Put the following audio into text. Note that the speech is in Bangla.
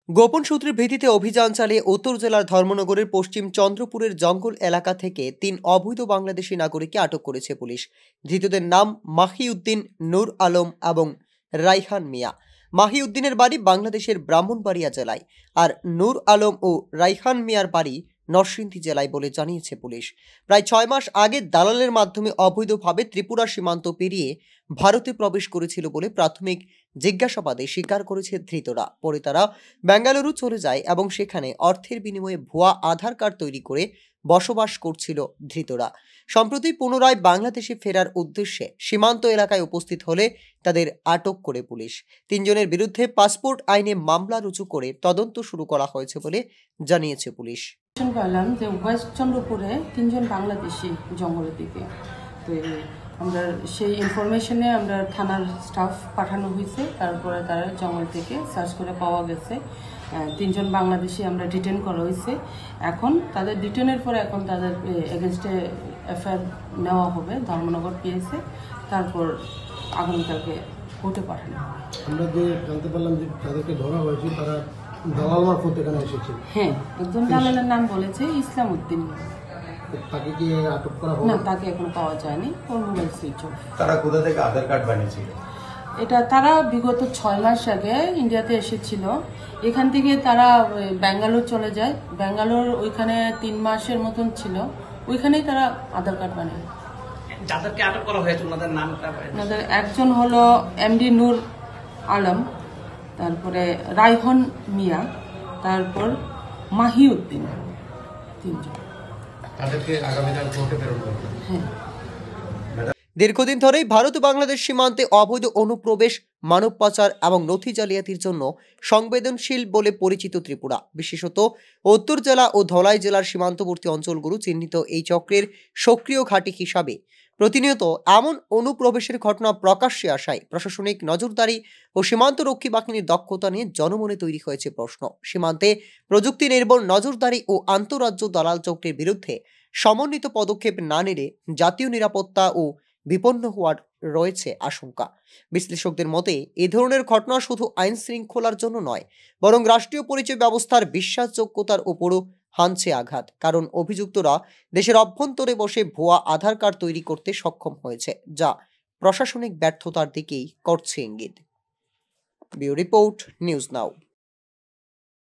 গোপন সূত্রের ভিত্তিতে অভিযান চালিয়ে উত্তর জেলার ধর্মনগরের পশ্চিম চন্দ্রপুরের জঙ্গল এলাকা থেকে ৩ অবৈধ বাংলাদেশি নাগরিককে আটক করেছে পুলিশ। ধৃতদের নাম মাহিউদ্দিন, নূর আলম এবং রাইহান মিয়া। মাহিউদ্দিনের বাড়ি বাংলাদেশের ব্রাহ্মণবাড়িয়া জেলায়, আর নূর আলম ও রাইহান মিয়ার বাড়ি নরসিংদী জেলায় বলে জানিয়েছে পুলিশ। প্রায় ৬ মাস আগে দালালের মাধ্যমে অবৈধভাবে ত্রিপুরা সীমান্ত পেরিয়ে ভারতে প্রবেশ করেছিল বলে প্রাথমিক জিজ্ঞাসাবাদে স্বীকার করেছে ধৃতরা। পরে তারা বেঙ্গালুরু চলে যায় এবং সেখানে অর্থের বিনিময়ে ভুয়া আধার কার্ড তৈরি করে বসবাস করছিল ধৃতরা। সম্প্রতি পুনরায় বাংলাদেশে ফেরার উদ্দেশ্যে সীমান্ত এলাকায় উপস্থিত হলে তাদের আটক করে পুলিশ। ৩ জনের বিরুদ্ধে পাসপোর্ট আইনে মামলা রুজু করে তদন্ত শুরু করা হয়েছে বলে জানিয়েছে পুলিশ। পেলাম যে ওয়েস্ট চন্দ্রপুরে ৩ জন বাংলাদেশি জঙ্গলের দিকে, তো আমরা সেই ইনফরমেশনে আমরা থানার স্টাফ পাঠানো হয়েছে। তারপরে তারা জঙ্গল থেকে সার্চ করে পাওয়া গেছে ৩ জন বাংলাদেশি আমরা ডিটেন করা হয়েছে। এখন তাদের ডিটেনের পরে এখন তাদের এগেনস্টে এফআইআর নেওয়া হবে ধর্মনগর পিএসে, তারপর আগামীকালকে কোর্টে পাঠানো। আমরা যে জানতে পারলাম যে তাদেরকে ধরা হয়েছে তারা দালাল মারফত এখানে এসেছে। হ্যাঁ, একজন দালালের নাম বলেছে ইসলাম উদ্দিন। তাকে কি আটক করা হলো? না, তাকে এখনো পাওয়া যায়নি, ওর মোবাইল সুইচ অফ। তারা কোথা থেকে আধার কার্ড বানিয়েছিল? এটা তারা বিগত ৬ মাস আগে ইন্ডিয়াতে এসেছিল। এখান থেকে তারা ব্যাঙ্গালোর চলে যায়। ব্যাঙ্গালোর ওইখানে ৩ মাসের মতন ছিল, ওইখানেই তারা আধার কার্ড বানায়। যাদেরকে আটক করা হয়েছে ওনাদের নামটা? ওনাদের একজন হলো এমডি নূর আলম, তারপরে রাইহান মিয়া, তারপর মাহিউদ্দিন, ৩ জন। তাদেরকে আগামীকাল কোর্টে প্রেরণ করবে। হ্যাঁ। দীর্ঘদিন ধরেই ভারত ও বাংলাদেশ সীমান্তে অবৈধ অনুপ্রবেশ, মানব পাচার এবং নথি জালিয়াতির জন্য সংবেদনশীল বলে পরিচিত ত্রিপুরা। বিশেষত উত্তর জেলা ও ধলাই জেলার সীমান্তবর্তী অঞ্চলগুলো চিহ্নিত এই চক্রের সক্রিয় ঘাঁটি হিসাবে প্রতিনিয়ত এমন অনুপ্রবেশের ঘটনা প্রকাশ্যে আসায় প্রশাসনিক নজরদারি ও সীমান্তরক্ষী বাহিনীর দক্ষতা নিয়ে জনমনে তৈরি হয়েছে প্রশ্ন। সীমান্তে প্রযুক্তি নির্ভর নজরদারি ও আন্তঃরাজ্য দালাল চক্রের বিরুদ্ধে সমন্বিত পদক্ষেপ না নিলে জাতীয় নিরাপত্তা ও বিপন্ন হওয়ার রয়েছে আশঙ্কা। বিশ্লেষকদের মতে এই ধরনের ঘটনা শুধু আইন শৃঙ্খলার জন্য নয়, বরং রাষ্ট্রীয় পরিচয় ব্যবস্থার বিশ্বাসযোগ্যতার উপরও হানছে আঘাত। কারণ অভিযুক্তরা দেশের অভ্যন্তরে বসে ভুয়া আধার কার্ড তৈরি করতে সক্ষম হয়েছে, যা প্রশাসনিক ব্যর্থতার দিকেই করছে ইঙ্গিত। Bureau report, news now.